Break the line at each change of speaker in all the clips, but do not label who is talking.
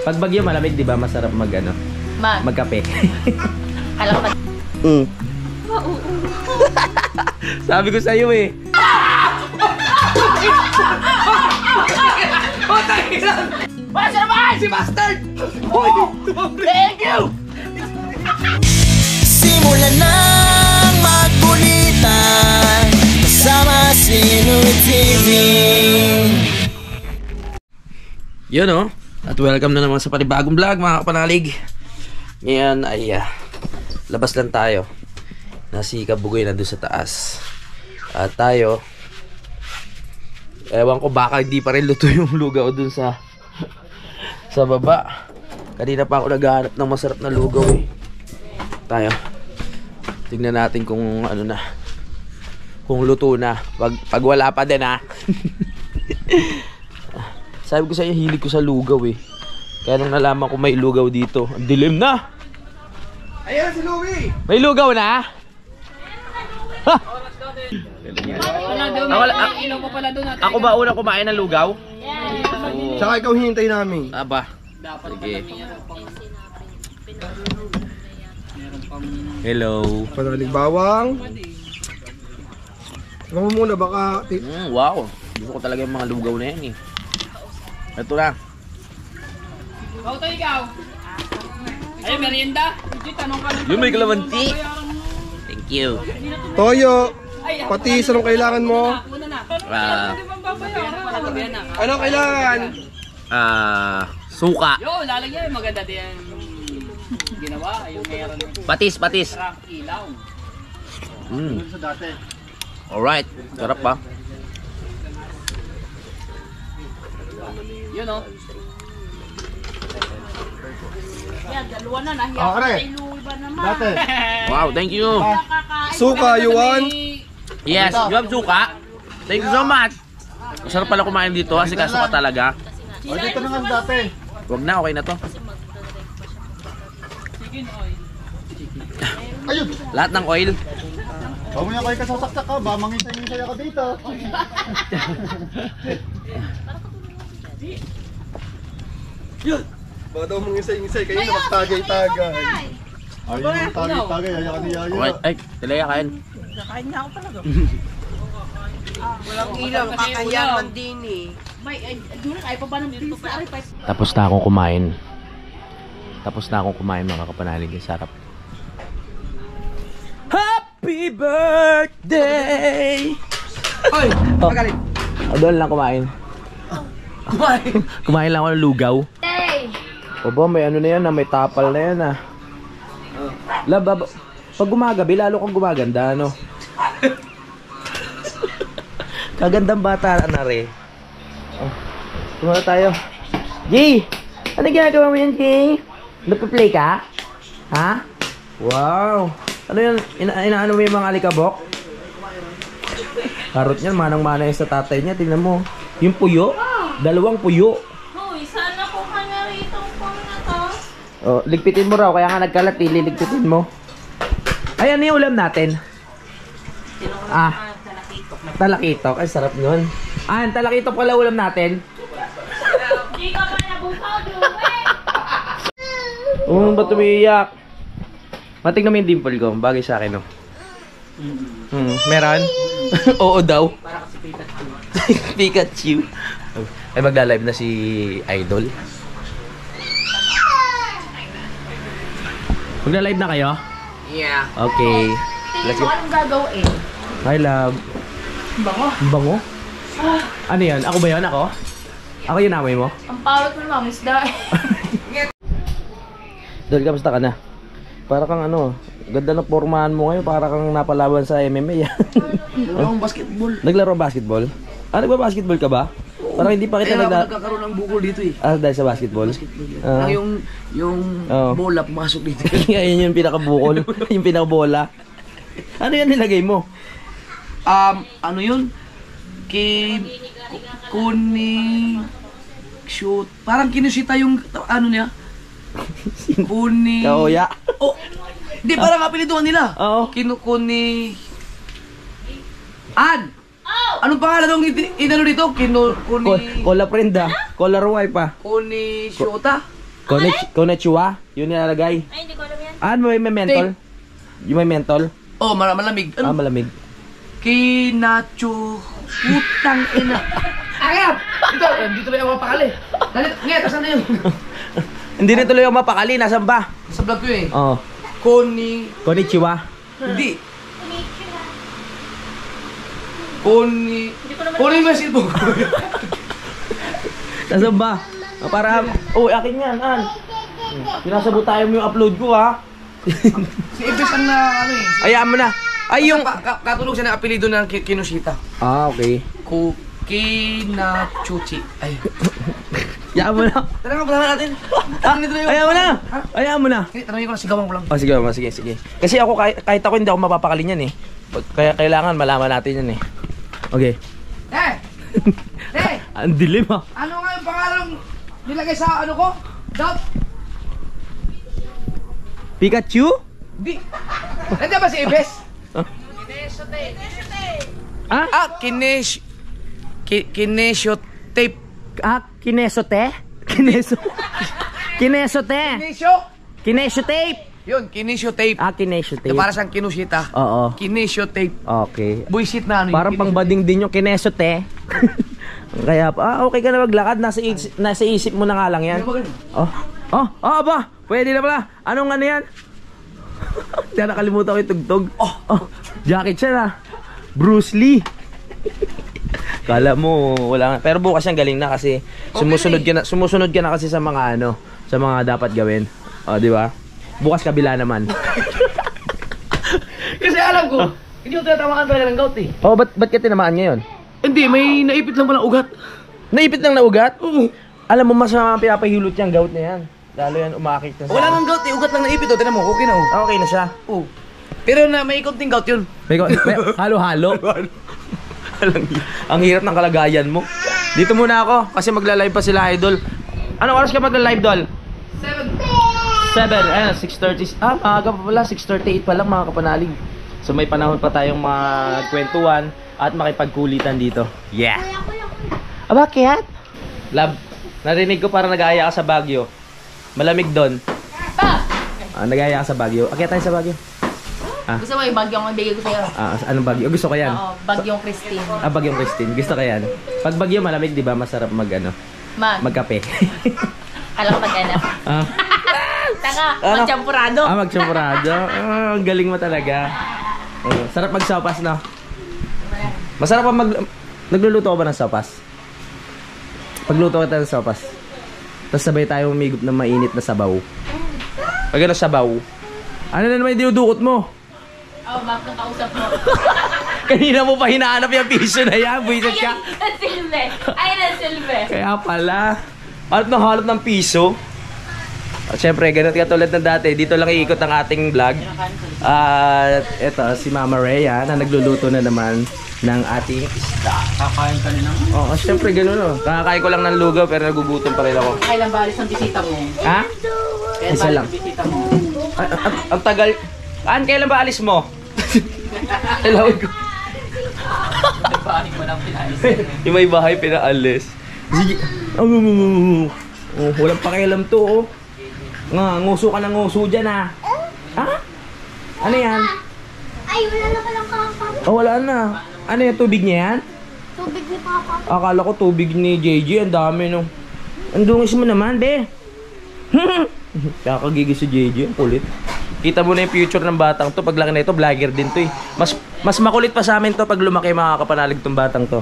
Pag bagyo malamig, di ba masarap magkape.
Alam mo.
Sabi ko sa'yo eh.
Wala naman!
Si Bastard!
Thank you!
Simulan ng magkulitan kasama si Louie TV.
Yun o. At welcome na naman sa panibagong vlog mga kapanalig. Ngayon ay labas lang tayo. Si Kabugoy na doon sa taas. At tayo, ewan ko baka hindi pa rin luto yung lugaw doon sa baba. Kanina pa ako naghahanap ng masarap na lugaw eh. Tayo, tignan natin kung ano na, kung luto na. Pag wala pa din ha. Sabi ko sa iyo, hilig ko sa lugaw eh. Kaya nung nalaman ko may lugaw dito, ang dilim na.
Ayan si Louie!
May lugaw na? Ha! Ako ba una kumain ng lugaw?
Tsaka ikaw hihintay namin.
Aba. Sige. Hello.
Panalig bawang. Ano mo muna baka...
Wow. Gusto ko talaga yung mga lugaw na yan eh. Ito na.
Ito ikaw. Ay, merienda.
Yung may kalamansi. Thank you.
Toyo! Pati sa anong kailangan mo? Anong kailangan?
Suka.
Yo, lalagyan yung maganda din. Ginawa, yung meron.
Patis.
Ilaw.
Alright. Sarap pa.
Yun o. Yan, dalawa na. Nahiya
Ah,
ka
are.
kay Louie ba naman?
Dati.
Wow, thank you.
Suka, you want?
Yes, you have suka. Thank you so much. Masarap pala kumain dito kasi kaso ka talaga.
O, dito na nga dati.
Wag na, okay na to.
Ayun!
Lahat ng oil.
Huwag mo na kayo kasasaksak ka ba? Mangisay-ngisay ako dito. Yun! Baka daw mangisay-ngisay kayo na magtagay-tagay. Ayun yung tagay-tagay, ayaw ni Yaya.
Okay, ay, talaya kain.
Nakain niya ako talaga.
Walang ilaw, kakayan man din eh.
May, doon ay pa ba ng pizza? Ay, pa.
Tapos na akong kumain. Mga kapanalig. Sarap. Happy birthday!
Ay! Magaling!
Doon lang kumain. Kumain lang ako ng lugaw. Obo, may ano na yan, may tapal na yan ah. Laba, pag gumagabi, lalo kang gumaganda, ano? Kagandang bata na rin. Kumala tayo. Jay! Ano ginagawa mo yan, Jay? Nagpa-play ka? Ha? Wow! Ano yan? Inaano mo yung mga alikabok? Karot niyan, manang-mana yung sa tatay niya. Tingnan mo. Yung puyo. Dalawang puyo.
Hoy, sana ko kanya rito pang na to.
Oh, ligpitin mo raw. Kaya nga nagkalat, liligpitin mo. Ay, ano yung ulam natin? Talakitok. Ay, sarap nun. Talakitok pala ulam natin.
Hindi ka pa nabukaw,
Ba't umiiyak? Matignan mo yung dimple ko. Bagay sa akin, no? Meron? Oo daw.
Para kasi
Pikachu. Ay, magla-live na si Idol. Magla-live na kayo?
Yeah.
Okay.
Tingin mo anong gagawin?
Hi, love.
Bango.
Bango? Ano yan? Ako ba yan? Ako? Ako yung namay mo?
Ang parot mo naman, isda.
Dol, kamusta ka na? Para kang ano, ganda ng pormahan mo ngayon. Para kang napalaban sa MMA.
Naglaro akong basketball.
Naglaro basketball? Nagba-basketball ka ba? Parang hindi pa kita
Nagkakaroon ng bukol dito eh.
dahil sa basketball?
Yung
Oh.
bola pumasok dito.
Ngayon yung pinakabukol. Yung pinakabola. Ano yan nilagay mo?
Ano yun? Kuni shoot. Parang kinusita yung ano niya. Kuni.
Kaoya.
Oh. Hindi, parang apeliduhan nila.
Oo.
Kinukuni. Anong pangalan nung inano dito? Kuni.
Cola prenda. Color wipe pa.
Kuni Shota?
Konnichiwa? Yun nilalagay.
Ay, hindi ko alam yan.
Ah, may mentol? Yung may mentol?
Oh, malamig.
Ah, malamig.
Kinacho. Putang ina. Agap! Dito ba yung mapakali? Dali, ngayon, asan na yun?
Hindi na tuloy ako mapakali. Nasaan ba?
Sa vlog ko eh.
Oo. Konnichiwa.
Hindi. Kunin mo yung cellphone ko.
Nasaan ba? Ah, para... Oh, akin yan, An. Pinasabutayan mo yung upload ko, ha?
Si Ibis ang na, ano eh.
Ayaan mo na. Ay, yung...
Katulog siya ng apelido ng Kinoshita.
Ah, okay.
Kinachuchi. Ay.
Ayaan mo na.
Tara nga, pala natin.
Ayaan mo na. Ayaan mo na.
Tanongin ko na, sigawan ko lang.
Oh, sige. Kasi ako, kahit ako hindi ako mapapakali niyan, eh. Kaya kailangan malaman natin yan, eh. Okay. Ang dilim, ha?
Ano nga yung pangalang nilagay sa ano ko? Dot?
Pikachu?
Di. Nandiyan ba si Ibis?
Ah?
Kinesio tape.
Ah, kinesote? Kinesote? Kinesio tape?
Yun, kinesio tape.
Ah, kinesio tape.
Para siyang kinushita.
Oo.
Kinesio tape.
Okay.
Buisit na ano yun.
Parang pangbading din yung kinesote. Kaya, okay ka na maglakad. Nasa isip mo na nga lang yan. Ba? Pwede na pala. Anong ano yan? Diyan nakalimutan ko yung tugtog. Jacket siya na. Bruce Lee. Kala mo, wala nga. Pero bukas yan galing na kasi sumusunod ka na kasi sa mga ano, sa mga dapat gawin. O, di ba? Bukas kabila naman.
Kasi alam ko, hindi ko tinatamaan talaga ng gout eh.
Oh, ba't ka tinamaan ngayon?
Hindi, may naipit lang pala ugat.
Naipit lang na ugat?
Oo.
Alam mo, mas pinapahilot yung gout na yan. Lalo yan, umakit na sa...
Wala nang gout eh, ugat lang naipit o. Tinan mo, okay na oh.
Okay na siya.
Oo. Pero na may konting gout yun.
May halo-halo. Ang hirap ng kalagayan mo. Dito muna ako kasi magla-live pa sila, idol. Anong oras ka magla-live, Dol? 7. Ayan, 6:30. Ah, maaga pa pala. 6:38 pa lang, mga kapanalig. So may panahon pa tayong magkwentuhan at makipagkulitan dito. Yeah. Bakit? Love, narinig ko parang nag-aaya ka sa Baguio. Malamig doon. Nag-aaya ka sa Baguio. Akit tayo sa Baguio.
Gusto mo yung bagyong ibigay ko sa'yo?
Anong Baguio? Gusto ko yan.
Oo, bagyong Christine.
Bagyong Christine. Gusto ko yan. Pag Baguio malamig, di ba? Masarap magkape.
Alam ko mag-ano. Tanga, magchampurado.
Magchampurado. Ang galing mo talaga. Sarap mag-sopas, no? Masarap pa nagluluto ka ba ng sopas? Pagluto ka tayo ng sopas. Tapos sabay tayo umigop ng mainit na sabaw. Pag ano sabaw, ano na naman yung dinudukot mo?
Bakit nang kausap mo?
Kanina mo pa hinahanap yung piso na yan. Buisit ka.
Ay, nasilve.
Kaya pala. Halap ng piso. At syempre, ganun katulad ng dati. Dito lang iikot ang ating vlog. At eto, si Mama Rhea na nagluluto na naman ng ating isda.
Kakain ka na naman.
Oo, syempre ganun o. Kakakain ko lang ng lugaw pero nagugutom pa rin ako.
Kailan ba alis ang bisita mo?
Ha?
Kailan
Isa
ba
lang.
alis ang bisita mo?
Ang tagal. Kailan ba alis mo? Ilawin ko.
Bahay mo lang pinalis.
Yung may bahay pinaalis. Sige. Walang pakialam to, oh. Nguso ka ng nguso dyan, ha? Ha? Ano yan?
Ay, wala na palang kakap.
Oh, wala na. Ano yung tubig niya yan?
Tubig ni Papa.
Akala ko tubig ni JJ. Ang dami, no? Ang dungis mo naman, be. Kakagigis si JJ. Ang kulit. Kita mo na yung future ng batang to. Paglaki na ito, vlogger din to, eh. Mas makulit pa sa amin to pag lumaki, mga kapanalig tong batang to.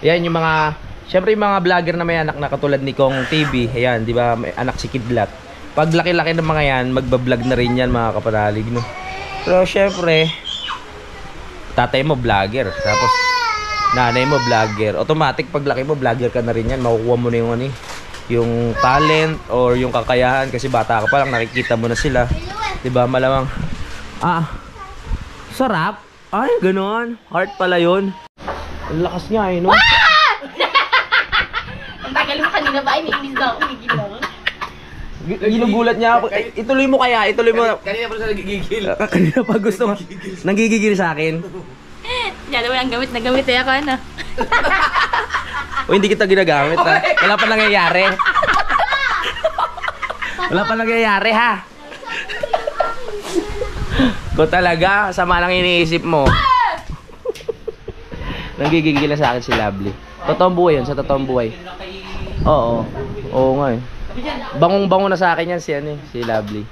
Yan yung mga... Siyempre yung mga vlogger na may anak na katulad ni Kong TV. Ayan, di ba? May anak si Kidlat. Pag laki-laki ng mga yan, magbablog na rin yan, mga kapanalig, no? Pero siyempre, tatay mo vlogger. Tapos, nanay mo vlogger. Automatic, pag laki mo, vlogger ka na rin yan. Makukuha mo na yung, yung talent or yung kakayahan. Kasi bata ka pa lang, nakikita mo na sila. Diba? Malamang, sarap. Ay, ganoon. Heart pala yun. Ang lakas niya, eh, no?
Ang tagal mo kanina ba? Iniinis na ako. Gigil ako.
Ginugulat niya ako. Ituloy mo kaya, ituloy mo.
Kanina pa siya nagigigil.
Kanina pa gusto nga. Nanggigigil sa akin.
Diyan naman ang gamit na gamit. Kaya ka na.
O hindi kita ginagamit, ha? Wala pa nangyayari. Wala pa nangyayari ha. Kung talaga, sama lang iniisip mo. Nanggigigil na sa akin si Lovely. Totoong buhay yun, sa totoong buhay. Oo. Oo nga eh. Bangong-bango na sa akin yan si Lovely.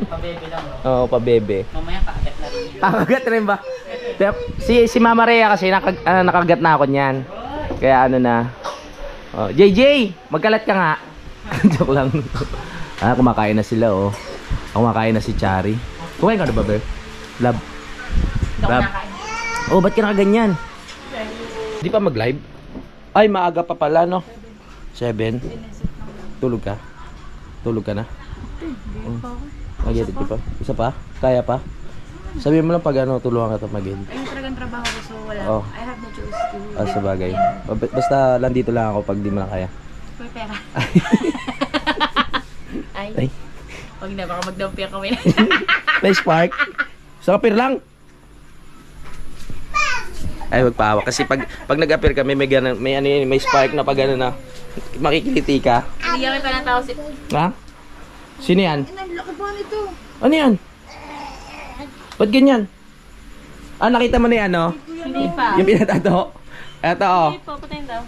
Pabebe lang.
Oo, pabebe.
Mamaya kaagat na rin.
Nakagat rin ba? Si Mama Rhea kasi nakagat na ako niyan. Kaya ano na. Oh, JJ, magkalat ka nga. Joke lang. Kumakain na sila oh. Kumakain na si Chari. Kumain ka na ba, Ber? Lab. Oh, ba't ka nakaganyan? Di pa mag-live? Ay, maaga pa pala, no? 7. Tulog ka? Tulog ka na? Mag-edit ka pa? Isa pa? Kaya pa? Sabihin mo lang pag ano, tulungan ka ito mag-edit.
Ayun talagang trabaho ko, so wala.
Oh.
I have no choice to...
Sa bagay. Basta landito lang ako pag di mo na kaya.
May pera.
Ay.
Huwag na, baka magdampi kami.
May spark. Sa kapir lang. Ay, magpawa. Kasi pag nag-appear kami, may spark na pag ano na, makikiliti ka.
Hindi kami pa ng tao si...
Ha? Sino yan?
Laki ba nito?
Ano yan? Ba't ganyan? Nakita mo na yan, no?
Hindi pa.
Yung pinatato. Eto, oh.
Hindi pa, patayin daw.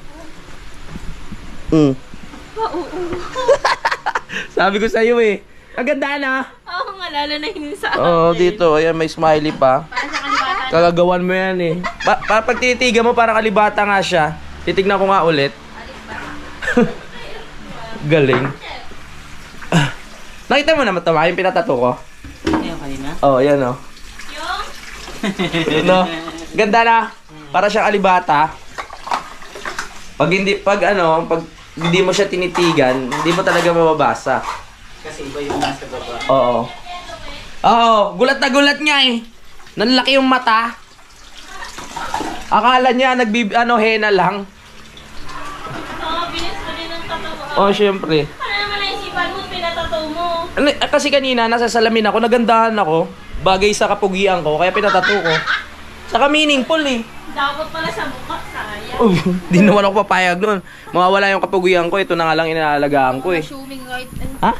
Sabi ko sa'yo eh. Ang ganda na.
Oo nga, lalo na hindi sa...
Oo, dito. Ayan, may smiley pa.
Para sa kalibatan.
Kagagawan mo yan eh. Pag titigan mo, parang kalibata nga siya. Titignan ko nga ulit. Galing. Nakita mo naman ito, yung pinatato ko?
Ayun kanina.
Oh, yan oh. Yun no? Ganda na. Para siyang alibata. Pag hindi mo siya tinitigan, hindi mo talaga mababasa.
Kasi iba yung nasa baba.
Oo. Oo, gulat na gulat nga eh. Nanlaki yung mata. Akala niya henna lang.
Oo, bilis mo din ang tatawa.
Oh, syempre.
Ano naman naisipan mo, pinatato mo?
Kasi kanina nasa salamin ako, nagandahan ako. Bagay sa kapugian ko, kaya pinatato ko. Saka meaningful eh.
Dapat pala sa mukha, sayang.
Oh, di naman ako papayag nun. Mawawala yung kapugian ko, ito na nga lang inaalagaan ko eh.
Assuming right.
Ha?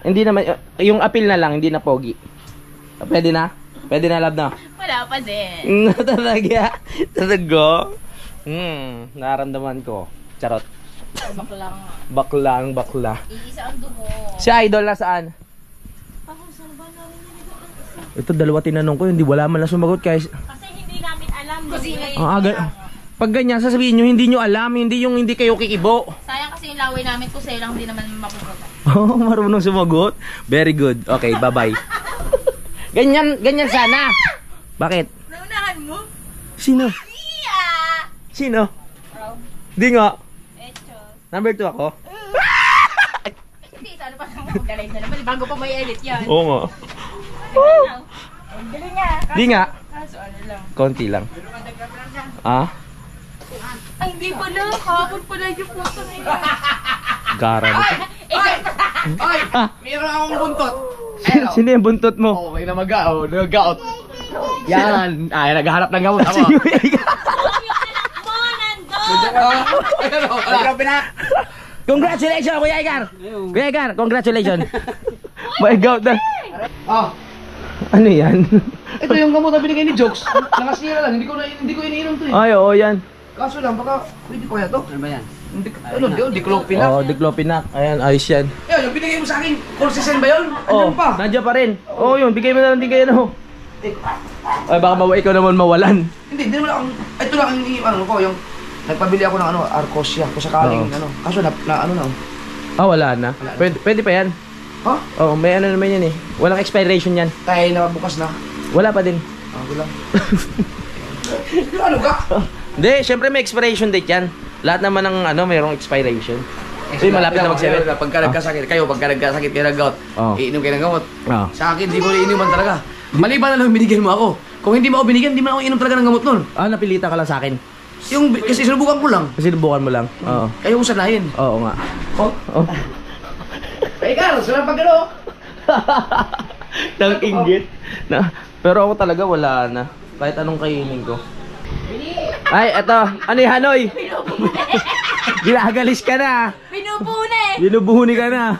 Hindi naman, yung appeal na lang, hindi na pogi. Pwede na? Pwede na, love na?
Wala pa din.
Talaga? Talaga? Naramdaman ko. Charot.
Bakla nga.
Bakla.
Iisa ang dumo.
Si Idol nasaan?
Ako, saan ba namin
Ito, dalawa tinanong ko, hindi wala man lang sumagot guys.
Kasi hindi namin alam. Kasi
Pag ganyan, sasabihin nyo, hindi nyo alam, hindi kayo kikibo.
sayang kasi yung laway namin kung sa'yo lang hindi naman mapupunta.
Oh, marunong sumagot. Very good. Okay, bye-bye. Ganyan sana. Bakit?
Naunahan mo?
Sino?
Yeah!
Sino?
Bro.
Di nga.
Echo.
Number 2 ako.
Hindi, sana pa naman mag-live na naman. Bago pa may edit yan.
Oo nga.
Ang galing nga.
Di nga.
Kaso ano lang.
Konti lang. Ah?
Ay, hindi pala. Kapon pala yung puto nila.
Gara mo.
Ay! Meron akong buntot!
Sino yung buntot mo?
Okay na nag-out. Yan! Ay, naghahanap ng gamot ako.
Yung anak mo, nandun!
Ayun, pinak!
Congratulations, Kuya Edgar! Kuya Edgar, congratulations! My God!
Oh,
Ano yan?
ito yung gamot na binigay ni Jokes. Nakasira lang, hindi ko iniinom to eh.
Ay, oo yan.
Kaso lang, baka pwede ko to.
Ano ba yan?
Di Clopinac.
Oo, Diclofenac. Ayan, ayos yan.
Yung binigay mo sa akin, Colsisen ba yun?
Oh,
Andyan pa.
nandiyan pa rin. Oo, yun. Bigay mo na lang din kayo, no? Ay, baka ikaw naman mawalan.
Hindi naman akong, ito lang yung nagpabili ako ng Arcosia kung sakaling
Oo.
Kaso na.
Ah, wala na. Pwede pa yan.
Ha?
Oo, may ano naman yan eh. Walang expiration yan.
Tayo na bukas na.
Wala pa din.
Ako lang. Ano ka?
Hindi, syempre may expiration date yan. Lahat naman ng mayroong expiration. Uy, malapit na mag-7.
Pagka nagkasakit kayo ng gout,
Oo.
iinom kayo ng gamot.
Oo.
Sa akin, di mo iinuman talaga. Maliban na lang binigyan mo ako. Kung hindi mo ako binigyan, di mo ako inom talaga ng gamot nun.
Ah, napilitan ka lang sa akin.
Kasi sinubukan ko lang.
Kasi lubukan mo lang. Oo.
Ayaw ko sanayin.
Oo nga.
Oh.
Oh.
Hey, Carl, sila pag gano'n.
Nang inggit. Pero ako talaga wala na. Kahit anong kainin ko. Ay, eto. Ano yung Hanoy? Ginagalis ka na.
Pinupune!
Binubuhuni ka na.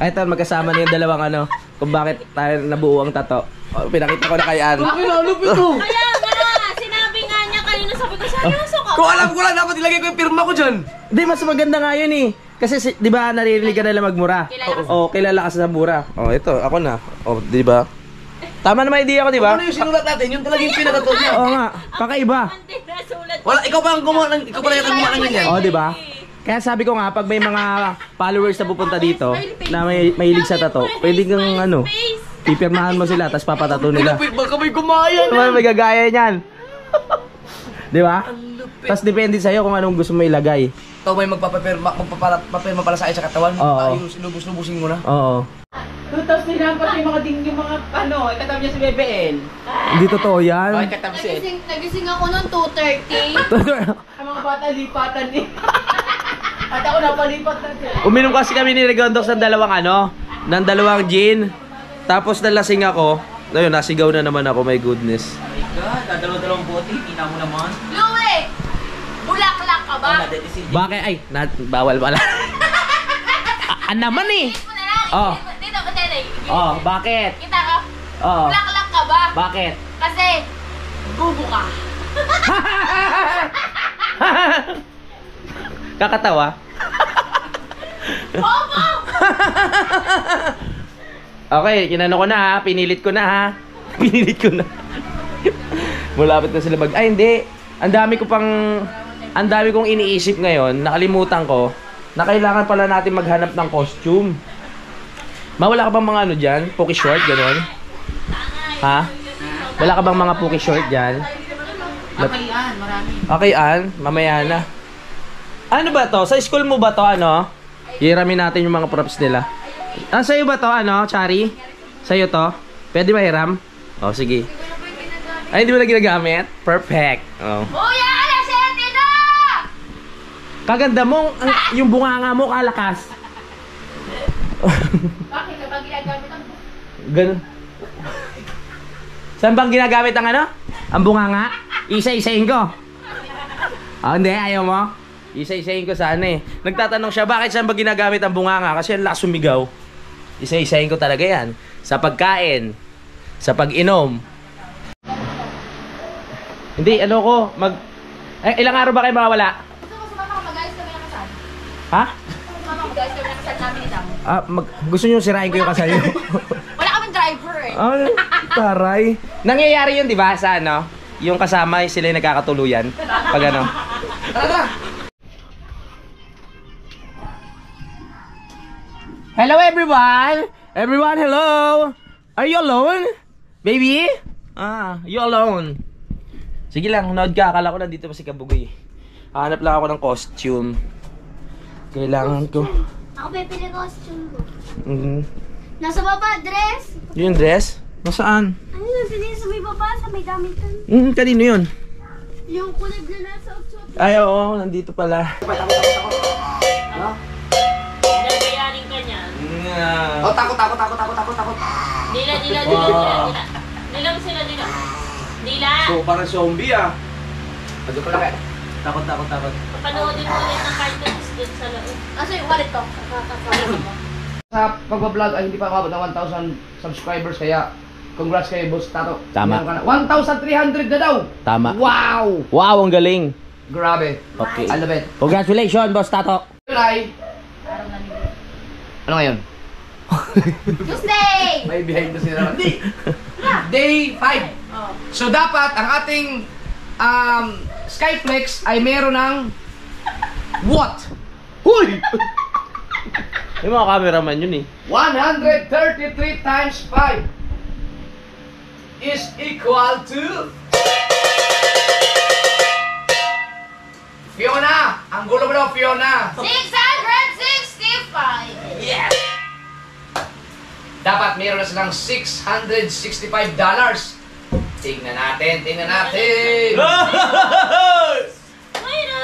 Ay, ito, magkasama na yung dalawang ano, kung bakit tayo nabuo ang tato. Oh, pinakita ko na kay Ann.
Kinalupit ko.
Kaya nga, sinabi nga niya kanina, sabi ko, seryoso ka
Kung
ba?
alam ko lang, dapat ilagay ko yung pirma ko dyan.
Hindi, mas maganda nga yun eh. Kasi, di ba, naririnig ka nila magmura?
Kilala ka
Oo, kilala ka sa mura. Oh, ito, ako na. Oh, di ba? Tama na may idea ko, di ba?
Ano yung sinulat natin? Yung talaga yung pinatato niya.
Oo nga, kakaiba.
Hindi nasulat.
Wala, ikaw pa ang gumawa ng, ikaw pala yung gumawa ng ganyan.
Oh, di ba? Kaya sabi ko nga, pag may mga followers na pupunta dito, na may mahilig sa tato, pwede kang ano, pipirmahan mo sila, tapos papatato nila.
Baka may gumaya
Ano may gagaya niyan? Di ba? Tapos depende sa'yo kung anong gusto mo ilagay.
Ito may magpapapirma pala sa akin sa katawan.
Oo.
Yung lubos-lubusin mo na.
Oo.
Tapos sinampot yung mga yung mga ano, katabi niya si BBL.
Hindi totoo yan.
Bakit katabi siya?
Nagising ako noon 2:30.
Ang mga bata lipatan ni. At ako napalipat na siya.
Uminom kasi kami ni Regondox ng dalawang gin. Tapos nalasing ako. Ayun, nasigaw na naman ako, my goodness.
Oh my God, dadalaw-dalawang bote, kita mo naman.
Louie! Bulaklak ka ba?
Bakit? Ay, bawal pala. Naman eh.
Dito na lang.
Oh.
Dito ba tayo?
Oh, bakit?
Kita ka?
Oh.
Bulaklak ka ba?
Bakit?
Kasi, bubo ka.
Kakatawa?
Opo!
Okay, kinano ko na ha. Pinilit ko na ha. Pinilit ko na. Malapit na sila mag... Ay, hindi. Ang dami kong iniisip ngayon. Nakalimutan ko na kailangan pala natin maghanap ng costume. Wala ka bang mga ano dyan? Poke short, gano'n? Ha? Wala ka bang mga poke short dyan?
Kakayan, marami.
Okay, Ann. Mamaya na. Ano ba to? Sa school mo ba to, ano? Hiramin natin yung mga props nila. Ah, sa'yo ba to, ano, Chari? Sa'yo to? Pwede ba hiram? Oh, sige. Ay, hindi mo na ginagamit? Perfect. Oh.
Kuya, alas 7 na!
Kaganda mo, yung bunganga mo kalakas.
Bakit kapag ginagamit ang...
Ganun. Saan bang ginagamit ang ano? Ang bunganga? Isa-isahin ko. Ah, hindi, ayaw mo? Isa-isahin ko sana eh. Nagtatanong siya, bakit saan ba ginagamit ang bunganga? Kasi ang lakas sumigaw. Isa-isahin ko talaga yan. Sa pagkain. Sa pag-inom. Hindi, ano ko, ilang araw ba kayo mawawala?
Gusto mo sumama ka mag-ayos kami ng kasal?
Ha?
Sumama mag-ayos kami ng kasal namin ni Dam.
Gusto nyo sirain ko yung kasal nyo?
Wala kaming driver eh.
Ay, taray. Nangyayari yun, di ba, sa ano? Yung kasama, sila yung nagkakatuluyan. Pag ano.
Tara!
Hello, everyone! Everyone, hello! Are you alone? Baby? You alone. Sige lang, nood ka. Akala ko nandito pa si Kabugoy. Hanap lang ako ng costume. Kailangan ko.
Ako pipili costume ko.
Mhm.
Nasa baba, dress.
Yung dress? Nasaan?
Ano yung pili sa may baba, sa may damitan?
Kanino yun?
Yung kulay na nasa outfit.
Ay, oo, nandito pala.
Nagayarin ka niya.
Oh, takot.
Dila. Dila mo sila, dila. Dila!
So, parang zombie ah.
Ano pala kaya?
Takot.
Papanoodin mo ulit ng cartoons dun sa loob.
Asa yung wallet ko?
Sa pagbablog ay hindi pa umabot ng 1,000 subscribers kaya congrats kay Boss Tato.
Tama.
Meron ka na. 1,300 na daw!
Tama.
Wow!
Wow, ang galing.
Grabe.
Okay.
I love it.
Congratulations, Boss Tato.
July. Ano ngayon?
Tuesday!
May behind the scene naman. Day 5. So dapat ang ating Skyflex ay meron ng what? Huy!
Yung mga cameraman yun eh.
133 times 5 is equal to Fiona! Ang gulo mo daw, Fiona!
665!
Yes! Dapat meron na silang $665. Tingnan natin!
Mayra!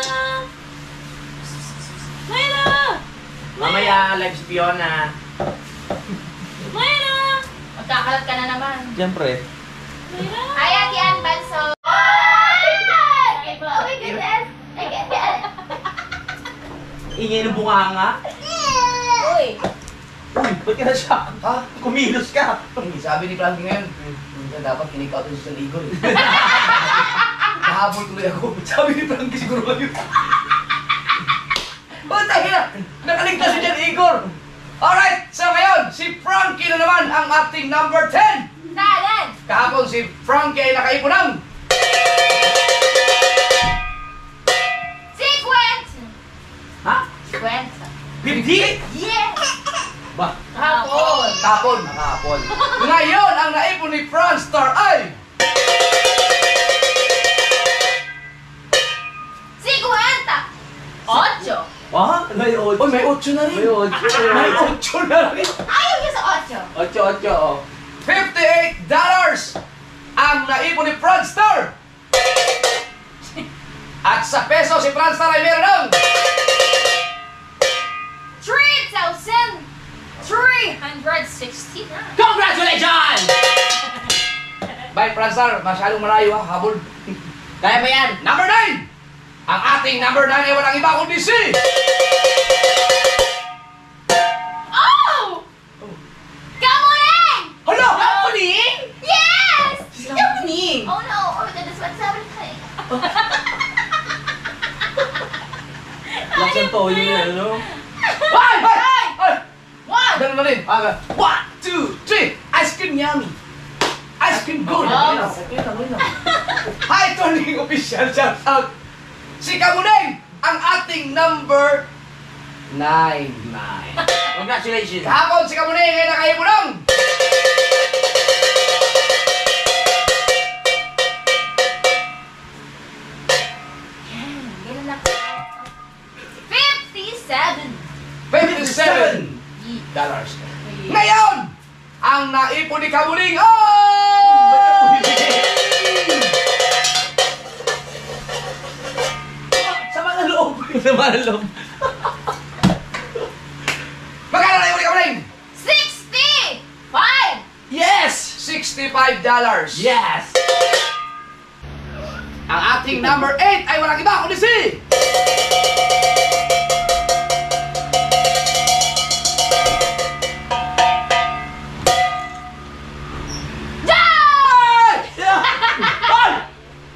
Mamaya, live si Fiona.
Mayra! Magkakalat ka na naman.
Siyempre.
Mayra!
Hi, Ate Ann Banso. Oh my goodness! I can't get it.
Ingay ng bunganga.
Uy!
Uy, Ba't ka na-shock?
Ha?
Kumilos ka.
Sabi ni Frankie ngayon, minsan dapat kinik out sa Igor. Nahabol tuloy ako. Sabi ni Frankie siguro ngayon. Oh, tayo na! Nakaligtas si Jan Igor! Alright, so ngayon, si Frankie na naman ang ating number 10!
Talent!
Kahapon si Frankie ay nakaipo ng
Sequence!
Ha?
Sequence.
50?
Yes!
Ba?
Hapon!
Kahapon. Ngayon, ang naipon ni Franstar ay
50! 8!
Ah? May 8.
Uy, may 8 na rin.
May 8.
May 8 na rin.
Ayaw niya sa 8!
8, oh.
$58 ang naipon ni Franstar. At sa peso, si Franstar ay meron ng
3,360 na.
Congratulations!
Bye, Franstar. Masyadong malayo ha, habol.
Kaya mo yan.
Number 9! Ang ating number 9 ay walang iba kundi si
Oh! Kamuning!
Hala!
Kamuning?
Yes!
Kamuning?
Oh no! Oh, that is what's happening.
Laksan to yun, ano?
Bye! Bye! Ay!
One!
Ganun na rin. 1, 2, 3. Ice cream yummy. Ice cream good.
Oh.
Hi, Turning Official. Shout out. Si Kamuning, ang ating number 9.
Congratulations.
Kahapon si Kamuning ay nakahipo ng
Ganun ako. 57!
$57. Ngayon, ang naipon ni Kamuning ay
Sama na loob. Sama na loob.
magkano na yung Kamuning?
65!
Yes! $65.
Yes!
Ang ating number 8 ay walang iba kundi si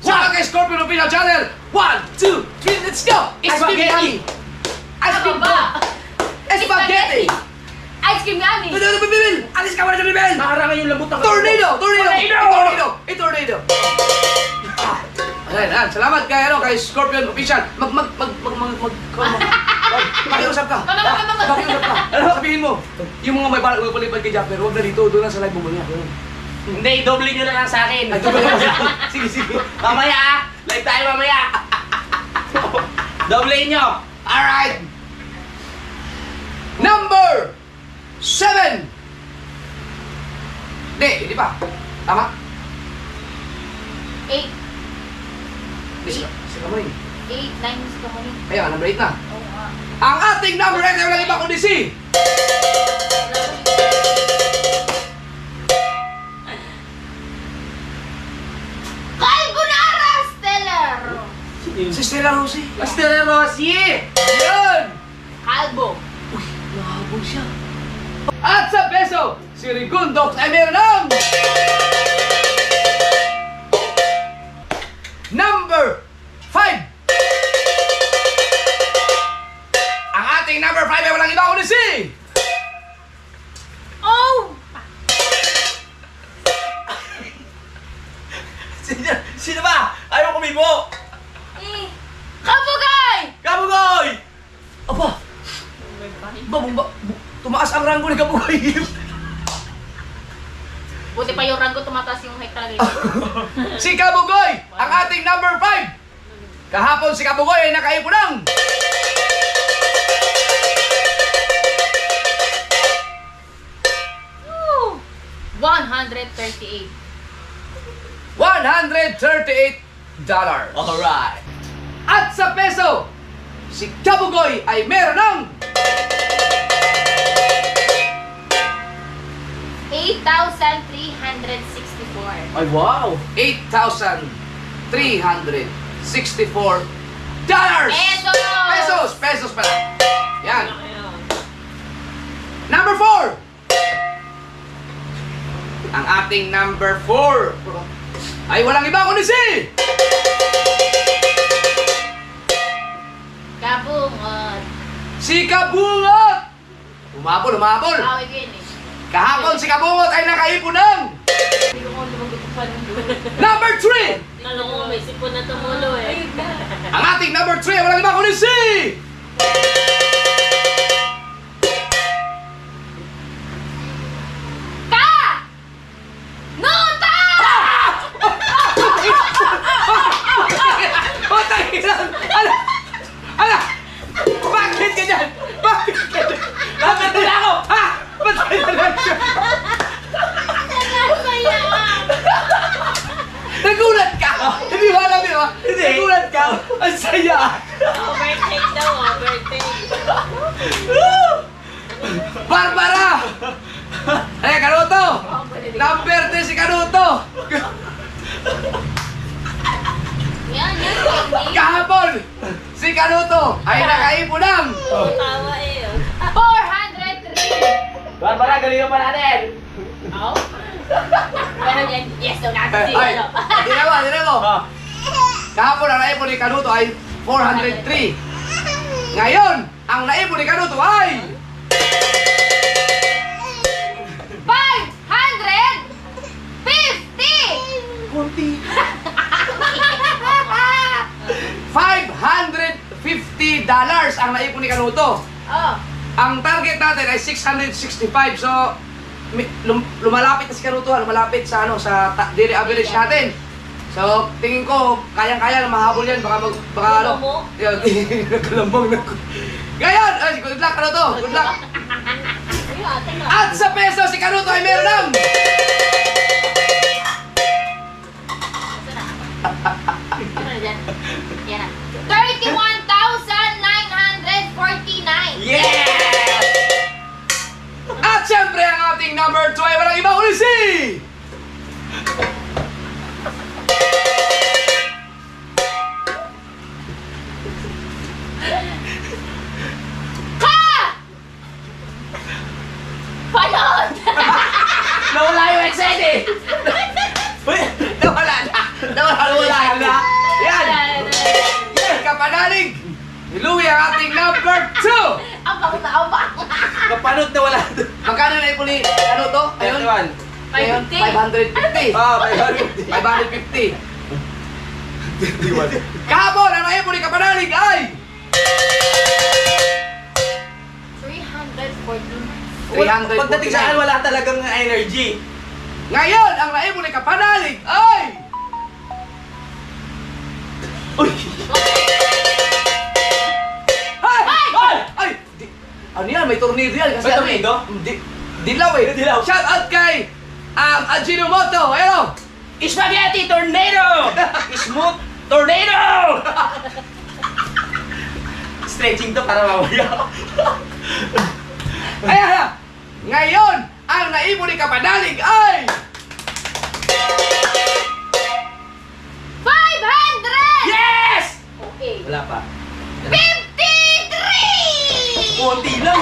Sa kay Scorpion Official Channel. 1, 2, 3, let's go! Ice cream yummy! Ice cream
ba?
Spaghetti!
Ice cream yummy!
Bibil! Alis ka muna sa Bibil!
Nakarangan yung lambot ng
Tornado!
Tornado!
Tornado! Ayan. Salamat kay Scorpion Official. Makiusap ka. Makiusap ka. Ano sabihin mo? Yung mga may balak palipad kay Japper, huwag na dito. Doon lang sa live mo muna.
Hindi, doble nyo na lang sa akin.
Sige.
Mamaya ah! Live tayo mamaya! Doble nyo!
Alright! Number 7! Hindi pa. Tama?
8.
Hindi sila Kamuning.
8, 9 is kamuning.
Ayun, number 8 na.
Oo nga.
Ang ating number 8 ay walang iba kundi si
Calgunara Stellar!
Si Stella Rosie.
Stella Rosie!
Yun!
Calbo.
Nahabol siya. At sa peso, si Rigundox ay meron ng number 5. Ang ating number 5 ay walang iba kundi si
Oh!
Sino ba? Ayaw kumibo!
Kabugay!
Kabugoy!
Aba! Tumaas ang ranggo ni Kabugay.
Buti pa yung rango tumataas yung height talaga.
Si Kabugoy, ang ating number 5. Kahapon si Kabugoy ay nakaipo ng
$138.
$138.
Alright!
At sa peso, si Kabugoy ay meron ng
8,364.
Ay wow!
$8,364.
Pesos!
Pesos pala. Yan. Number 4. ating number 4 ay walang iba kundi si
Kabungot.
si Kabungot! Umabol.
Away ko yun eh.
Kahapon si Kabungot ay nakaipon ng
Hindi ko kung lumagot pa nung doon.
number 3!
Kala ko may sipon na tumulo eh. Ayun na.
Ang ating number 3 ay walang iba kundi si
Ka! Nota!
Patay lang! Ala! Bakit ganyan? Bakit ganyan? Bakit nila ako? Ha? Patay na lang siya!
Nakasaya!
Nagulat ka! Hindi ba alam yun? Hindi! Nagulat ka! Ang saya!
Overtake daw, overtake.
Barbara! Eh, Kanuto! Number 3 si Kanuto!
Yan, Candy.
Kahapon! Si Kanuto ay nakaipon ng
Tawa eh. 403.
Barbara, galing pa natin!
Aw? Pero yan, yes, so natin
Ay,
ano.
tinawa mo! Kahapon ang naipon ni Kanuto ay 403. Ngayon, ang naipon ni Kanuto ay
550!
$550 ang naipon ni Kanuto.
Oh,
Ang target natin ay 665. So, lumalapit na si Kanuto, lumalapit sa daily average natin. So, tingin ko, kayang-kaya na mahabol yan. Baka
Kalambong?
Yan, kalambong na. Ngayon, ay, good luck, Kanuto. Good luck.
ayun ate nga.
At sa peso, si Kanuto ay meron ng
Ano dyan? Yan na. 31,949.
yes! At syempre, ang ating number 2 ay walang iba kundi si
Ka! Panot!
nawala yung excited eh! Nawala na! Nawala na! Yan! Yan! Kapanalig! Niluwi ang ating number 2!
Abang na abang.
Kapanot na wala.
Magkano na ipuli? Ano to? Ayun? Ayun? 550.
Ah,
550. Kahapon, ang naipuli kapanalig ay
314.
349.
Pagdating saan wala talagang energy.
Ngayon, ang naipuli kapanalig ay
Uy!
Ay! Ay! Ay! Ano yan? May tornado yan. Kasi
May
ano
tornado?
Dilaw eh.
Dilaw.
Shout out kay Ajinomoto. Ayun.
Spaghetti tornado! Smooth tornado! Stretching to para mawala.
Ayan na. Ngayon, ang naipon ni Kapanalig ay
500!
yes!
Okay.
Wala pa.
53!
Konti lang.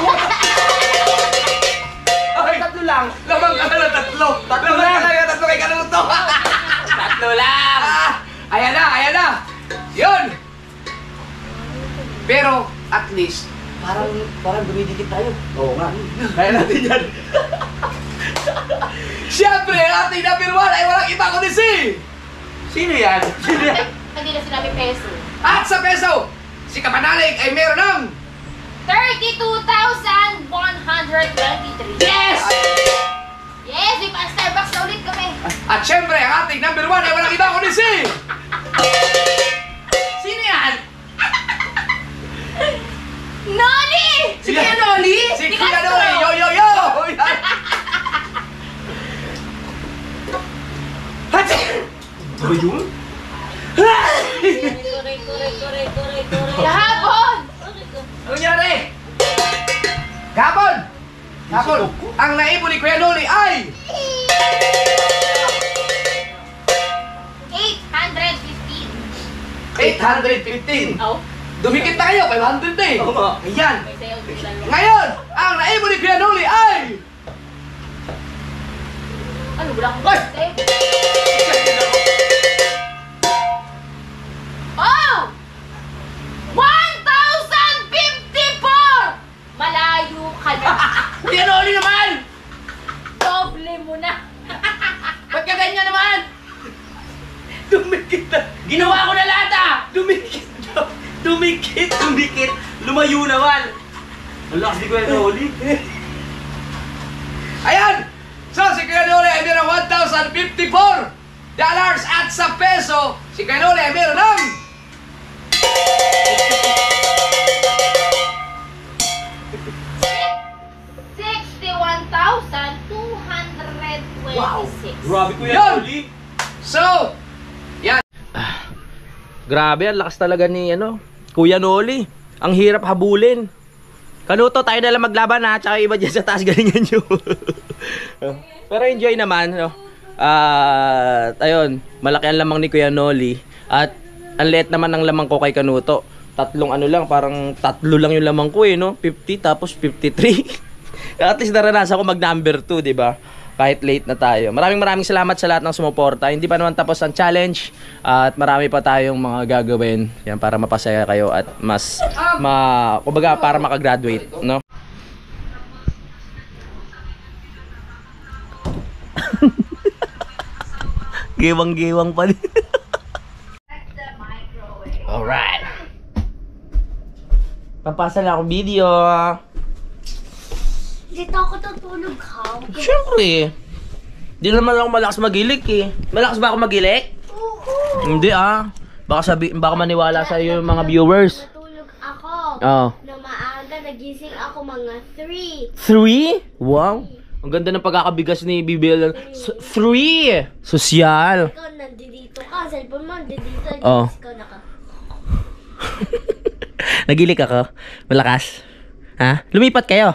Ay, tatlo lang. Lamang ka na tatlo.
Tatlo
Lamang
lang.
ka na tatlo kay Kanuto.
Tatlo lang.
Ayan na, ayan na. Yun. Pero, at least, parang dumidikit tayo.
Oo nga. Kaya natin yan.
Siyempre, ang ating number 1 ay walang iba kundi si
Sino yan? Sino yan?
Hindi na sinabi peso.
at sa peso, si Kapanalig ay meron ng
32,123.
yes!
Yes, may pa-Starbucks na ulit kami.
At syempre, ang ating number 1 ay walang iba kundi si sino yan?
Noni!
Si Kuya Noli? Si
Di
Kuya
Castro.
Noli! Yo, yo, yo!
Ano yun?
Kuray. Kahapon!
Ano nangyari? Kapon! Kapon! Ang naipon ni Kuya Noli ay
815.
815.
Oh,
Dumikit na kayo, 500 na eh.
Oo nga.
Ayan.
may sayaw din lang.
Ngayon, ang naipon ni Kuya Noli ay
Ano Wala akong birthday. Oh! 1,054! Malayo ka na.
Kuya Noli naman!
Doble mo na.
Ba't ka ganyan naman? Dumikit na. Ginawa ko na lahat ah! Dumikit. Lumayo naman. Wala kasi Kuya Noli. Ayan! So, si Kuya Noli ay meron 1,054 dollars at sa peso, si Kuya Noli ay meron ng
61,226.
Grabe
yun! So, yan.
Grabe, ang lakas talaga ni Kuya Noli. Ang hirap habulin. Kanuto, tayo na lang maglaban ha. Tsaka iba dyan sa taas, galingan nyo. Pero enjoy naman. Ayun, malaki ang lamang ni Kuya Noli. At ang liit naman ng lamang ko kay Kanuto. Tatlong parang 3 lang yung lamang ko 50 tapos 53. At least naranasan ko mag number 2, di ba? Kahit late na tayo. Maraming salamat sa lahat ng sumuporta. Hindi pa naman tapos ang challenge. At marami pa tayong mga gagawin. Yan, para mapasaya kayo at mas, kumbaga, para makagraduate, no? Gewang-gewang pa din. Alright. Papasa na akong video.
Dito ako tutulog, ha?
Siyempre. Di naman ako malakas magilik eh. Malakas ba ako magilik?
Oo.
Hindi baka maniwala sa iyo yung mga viewers.
Natulog ako.
Oo.
Na maaga, nagising ako mga 3.
3? Wow. Ang ganda ng pagkakabigas ni Bibel. 3! Sosyal.
Ikaw, nandito ka. Cellphone mo, nandito.
Oo.
Ikaw na ka.
Nagilik ako? Malakas? Ha? Lumipat kayo?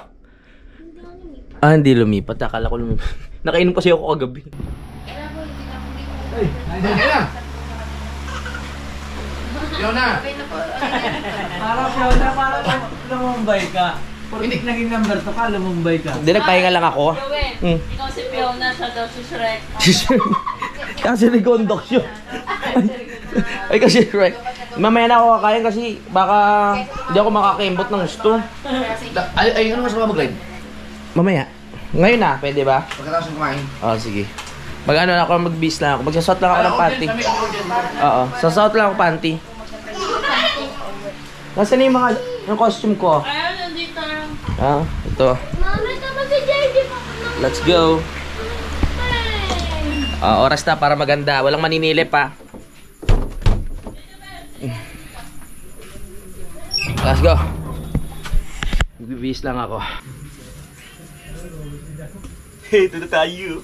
Hindi lumipat. Akala ko lumipat. Nakainom kasi ako kagabi.
Yun na.
Parang lumambay ka. Hindi naging number 2 ka, lumambay ka.
Hindi, nagpahinga lang ako.
Gawin. Ikaw si Fiona, siya daw si Shrek.
Kasi nagondok siya. Ay kasi Shrek. Mamaya na ako kakain kasi baka hindi ako makakaimbot ng gusto.
Ay, ano mas mag-live?
Mamaya. Ngayon na, pwede ba?
Pagkatapos ng kumain.
Oo, sige. Mag-ano na ako, mag-bis lang ako. Magsasot lang ako ng panty. Oo, sasot lang ako panty. Nasaan na yung costume ko?
Ayun, nandito.
Ito.
Mama, tama si JJ.
Let's go. Oras na para maganda. Walang maninilip pa. Let's go. Magbibis lang ako. Ito na tayo.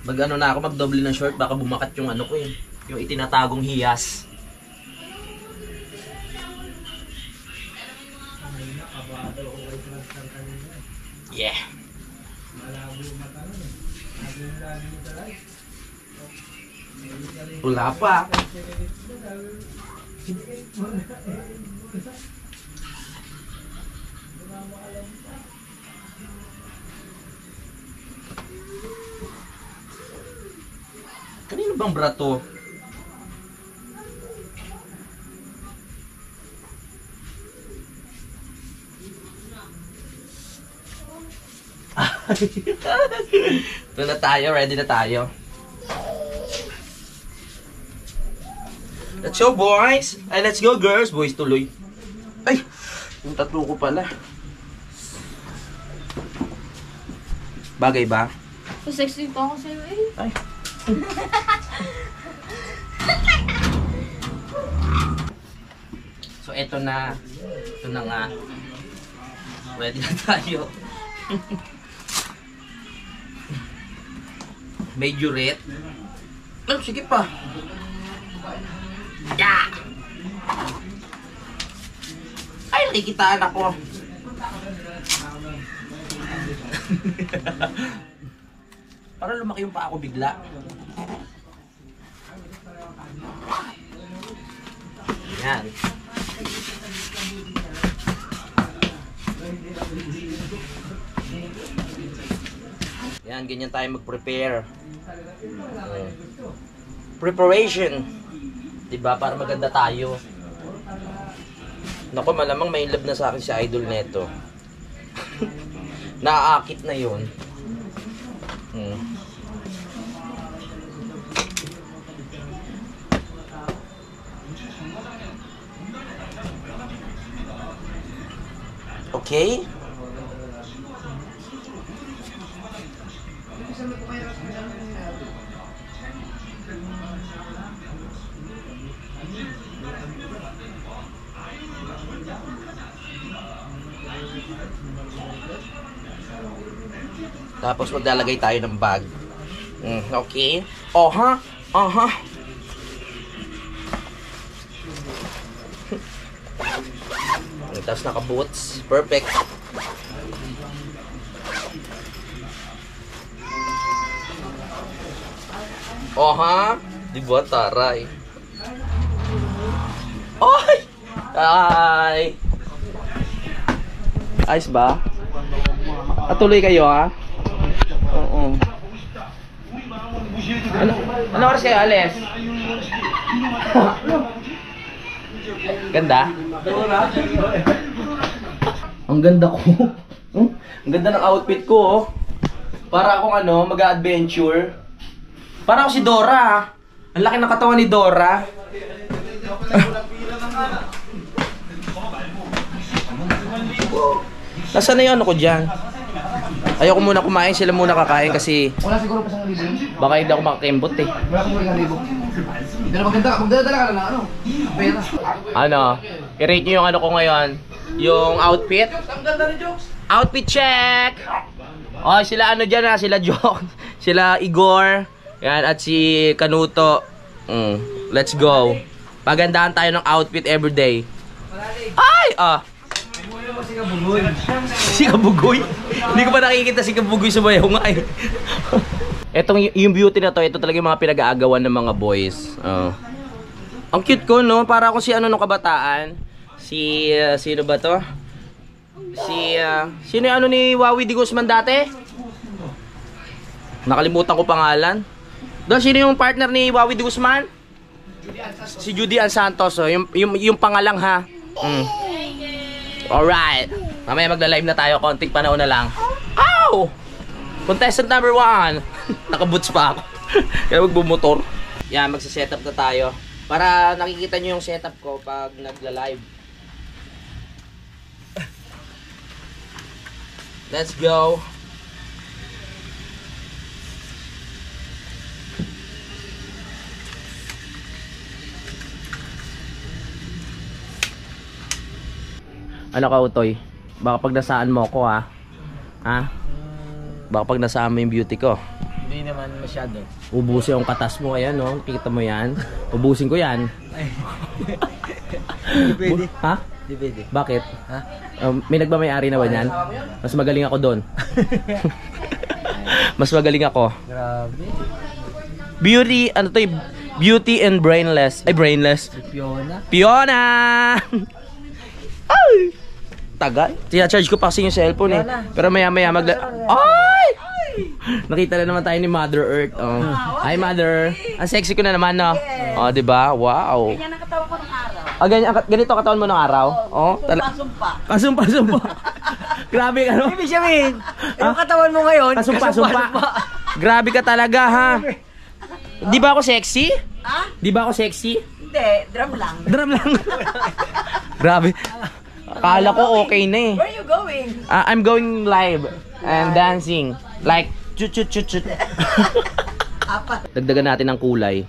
Mag-ano na ako, magdoble ng short. Baka bumakat yung ano ko eh. Yung itinatagong hiyas. Yeah. Wala pa. Kanino bang brato? Ito na tayo, ready na tayo. Let's go boys! Ay, let's go girls! Boys tuloy. Ay! Yung tatlo ko pala. Bagay ba?
Sexy pa ako sa'yo eh.
Ay. So eto na. Ito na nga. Ready na tayo. Majorette. Oh, sige pa. Yeah. Ay, nakikitaan ako. Para lumaki yung pa ako bigla. Yan. Yan, ganyan tayo mag-prepare. Preparation. Diba? Para maganda tayo. Naku, malamang may love na sa akin si idol neto. Naaakit na yun. Okay? Tapos maglalagay tayo ng bag. Okay? Aha. Tapos naka-boots. Perfect. Aha. Diba? Taray. Ay! Ay! Ayos ba? Tuloy kayo ha? Oo. Ano oras kayo alis? Ganda? Ang ganda ko. Ang ganda ng outfit ko oh. Para akong ano, mag-adventure. Para ako si Dora. Ang laki ng katawan ni Dora. Nasaan na yung ano ko dyan? Ayoko muna kumain, sila muna kakain kasi
Wala siguro pa sa libo yun.
baka hindi ako makakembot eh.
Wala siguro sa libo. Magdadala ka na ng ano? Pera.
Ano? I-rate nyo yung ano ko ngayon. Yung outfit.
Ang ganda ni Jokes.
Outfit check! Oh, sila ano dyan ha, sila Jok, sila Igor, yan, at si Kanuto. Let's go. Pagandahan tayo ng outfit everyday. Ay! Si Kabugoy? Hindi ko pa nakikita si Kabugoy sa bayaw nga eh. Etong yung beauty na to, ito talaga yung mga pinag-aagawan ng mga boys. Ang cute ko no, para ako si ano nung kabataan. Si, sino ba to? Sino yung ano ni Wawi Di Guzman dati? Nakalimutan ko pangalan. Doon, sino yung partner ni Wawi Di Guzman? Si Judy Ann Santos, oh. Yung pangalang ha. Alright. Mamaya magla-live na tayo, konting panahon na lang. Ow! Contestant number 1. Nakaboots pa ako. Kaya magbumotor. Yan, magsa-setup na tayo. Para nakikita nyo yung setup ko pag nagla-live. Let's go. Ano ka, Utoy? Baka pag nasaan mo ako ha? Ha? Baka pag nasaan mo yung beauty ko.
Hindi naman masyado.
Ubusin yung katas mo, ayan no? Kita mo yan? Ubusin ko yan.
Hindi pwede.
Ha?
Hindi pwede.
Bakit?
Ha?
May nagmamay-ari na ba yan? Mas magaling ako doon. Mas magaling ako.
Grabe.
Beauty, ano to y? Beauty and brainless. Ay, brainless.
Fiona.
Fiona! Ay! Tagal. Tina-charge ko pa kasi yung cellphone eh. Pero maya-maya Ay! Nakita na naman tayo ni Mother Earth. Oh. Hi, Mother. Ang sexy ko na naman, no? Oh, diba? Wow.
Ganyan ang katawan ko ng araw.
Ganito katawan mo ng araw? Oh,
Sumpa-sumpa.
Kasumpa-sumpa. Grabe ka, no?
Ibig sabihin, yung katawan mo ngayon,
Kasumpa-sumpa. Grabe ka talaga, ha? Di ba ako sexy?
Ha?
Di ba ako sexy?
Hindi, drum lang.
Drum lang. Grabe. Akala ko okay na eh.
Where are you going?
I'm going live and dancing. Like, chut-chut-chut-chut. Dagdagan natin ng kulay.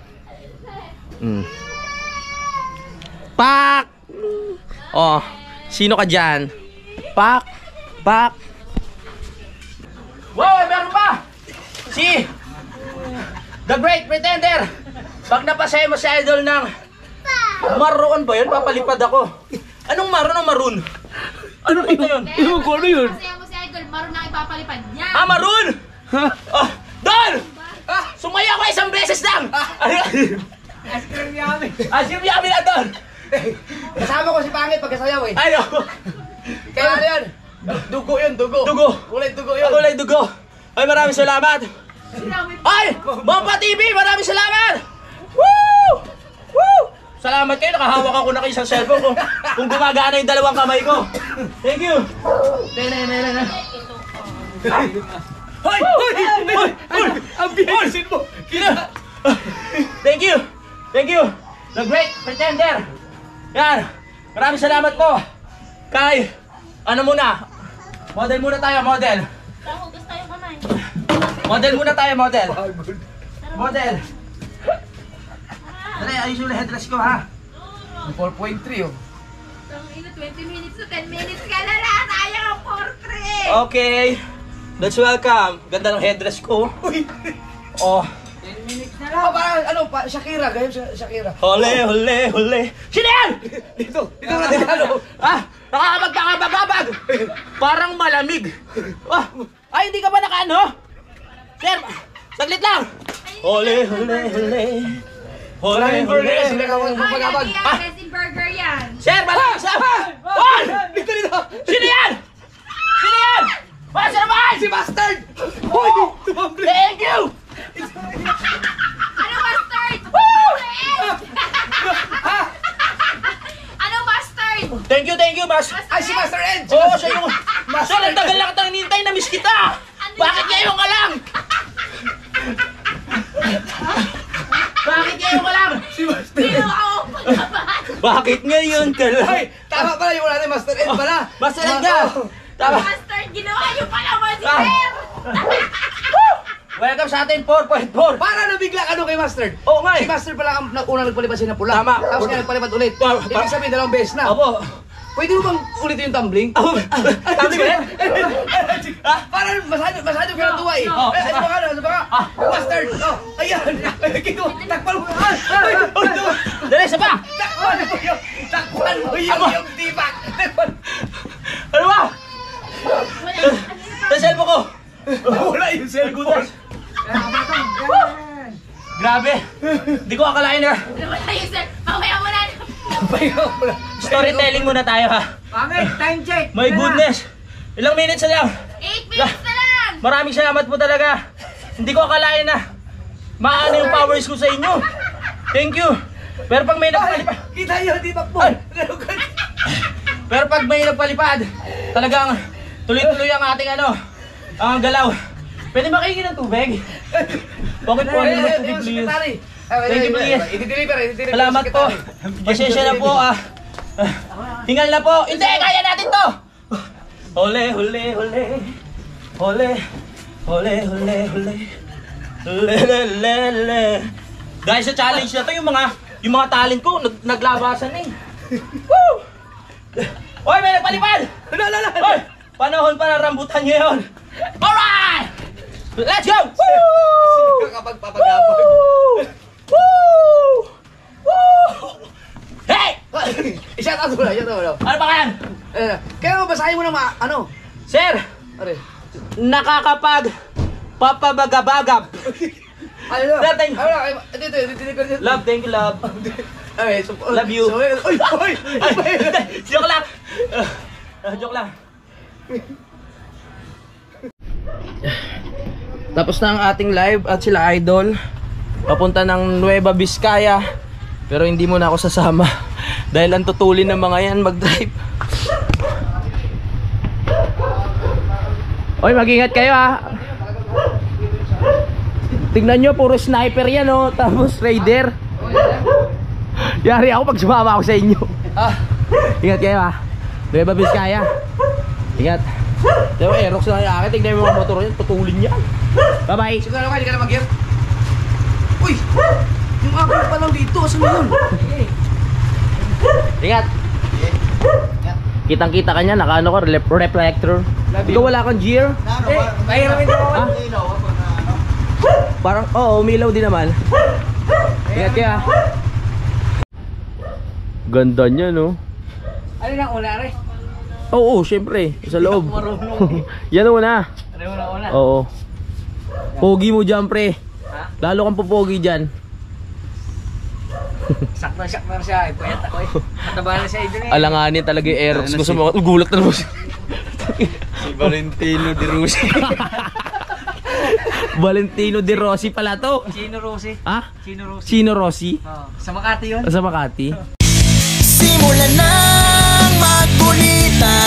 Pak! Oh, sino ka dyan? Pak! Pak! Wow, meron pa! Si The Great Pretender! Pag napasaya mo sa idol ng maroon ba yun? Papalipad ako. Anong maroon o maroon? Ano yun? Yung ko ano yun?
Masaya mo si Idol, maroon na ipapalipad niya.
Ah, maroon! Oh, Don! Sumaya ako isang beses lang!
Ice cream yummy.
Asim yami na, Don!
Kasama ko si Pangit pagkasayaw eh.
Ano?
Kaya ano yan? Dugo yun, dugo.
Dugo!
Kulay dugo yun.
Kulay dugo! Ay, maraming salamat. Ay, Bomba TV, maraming salamat. Woo! Woo! Salamat kayo, nakahawak ako na kayo sa cellphone ko. Kung gumagana yung dalawang kamay ko. Thank you. Hoy! Ang bihisin mo! Thank you! Thank you! The Great Pretender! Yan! Maraming salamat po! Kay, ano muna? Model muna tayo, model!
Hugas tayo kamay.
Model muna tayo, model! Model! Dali, ayos yung headdress ko, ha?
4.3 oh.
Ang ina, 20 minutes to 10 minutes ka na lang. Sayang ang portrait.
Okay! Let's welcome! Ganda ng headdress ko. Oh!
Oh, parang ano, Shakira, ganyan Shakira.
Hole, hole, hole! Sino yan?
Dito natin ano.
Ah! Nakakabagkakabagabag! Parang malamig! Ah! Ay, hindi ka ba nakaano? Sir, saglit lang! Hole, hole, hole! Hole,
Maraming
hole,
burger, sila
hole!
ka magpagabag.
yan, resin burger yan.
Sir, maraming salamat! Hoy!
Dito!
Sino yan? Sino yan? Para sa naman!
Si Bastard! Hoy! Tumambling!
Thank you!
Ano mustard? Ano mustard?
Thank you, Mas!
Ay, si Master Ed!
Oo, siya yung... Sir, ang tagal na kitang hinintay, na-miss kita! Bakit ngayon ka lang? Bakit ngayon ka lang?
Si Master Ed!
Sino ako palaban?
Bakit ngayon ka lang?
Ay, tama pala yung wala ni Master Ed pala!
Master Ed ka! Tama!
Mustard, ginawa yung palaban si
Ah.
Sir.
Welcome sa atin, 4.4!
Para nabigla ka no kay Master!
Oo nga
Si
eh!
Master pala ang una nagpalipad siya na pula.
Tama.
Tapos kaya nagpalipad ulit. Ibig sabihin, dalawang beses na.
Opo!
Pwede mo bang ulitin yung tumbling?
Tama ba?
Para masyado ka natuwa eh.
Oh.
Ano ba ka? Master! Oh, ayan! Kito! Takpan mo!
Dali, isa pa!
Takpan mo yung tibak!
Ano ba? Sa cellphone ko!
Wala yung cellphone!
Grabe! Hindi ko akalain na.
Wala yung Sir. Mamaya mo na.
Storytelling muna tayo ha.
Pangit, time check.
My goodness! Ilang minutes na lang?
8 minutes na lang.
Maraming salamat po talaga. Hindi ko akalain na maano yung powers ko sa inyo. Thank you. Pero pag may nagpalipad,
Kita yun, tibak mo!
pero pag may nagpalipad, talagang tuloy-tuloy ang ating ang galaw. Pwede makingin ng tubig? Bakit po? Ano ng tubig, please? Thank you, please.
I-deliver.
Salamat po. Pasensya na po hingal na po. Hindi, kaya natin to. Hole, hole, hole. Hole, hole, hole, hole. Le. Guys, sa challenge na to, yung mga talent ko, naglabasan na eh. Woo! Hoy, may nagpalipad! Hoy! Panahon pa na rambutan ngayon. Alright! Let's go! Woo!
Kapag papagabag.
Woo! Woo! Hey!
I-shout out mo na.
Ano ba yan?
Kaya basahin mo na
Sir,
Are.
nakakapag papabagabagab.
Ano na?
Dating.
Ito.
Love, thank you, love.
Okay, so,
Love you.
Oy!
Joke lang. Joke lang. Tapos na ang ating live at sila Idol papunta ng Nueva Vizcaya. Pero hindi mo na ako sasama dahil ang tutulin ng mga yan mag-drive. Oy, mag-ingat kayo ha. Tingnan nyo, puro sniper yan oh. Tapos raider. Yari ako pag sumama ako sa inyo. Ingat kayo ha. Nueva Vizcaya. Ingat. Diba, Aerox na kaya akin. Tignan mo mga motor yan. Tutulin yan. Bye bye.
Siguro ka, hindi ka na mag-gear. Uy! Yung ako pa lang dito. Asan mo yun?
Ingat. Kitang-kita ka niya. Naka-ano ko, reflector. Ikaw wala kang gear.
Mahiramin ko.
Ha? Parang, oo, umilaw din naman. Ingat kaya. Ganda niya, no?
Ano na una, Re?
Oo, syempre. Sa loob. Yan una.
Ano una?
Oo. Pogi mo dyan, pre. Lalo kang popogi dyan.
Sakto na siya. Puyat ako eh. Mataba na siya idol eh.
Alanganin talaga yung Aerox. Gusto mo, gulat na naman.
Si Valentino de Rossi.
Valentino De Rossi pala to.
Chino Rossi.
Ah?
Chino Rossi.
Chino Rossi?
Sa Makati yun.
Sa Makati?
Simulan ng magkulitan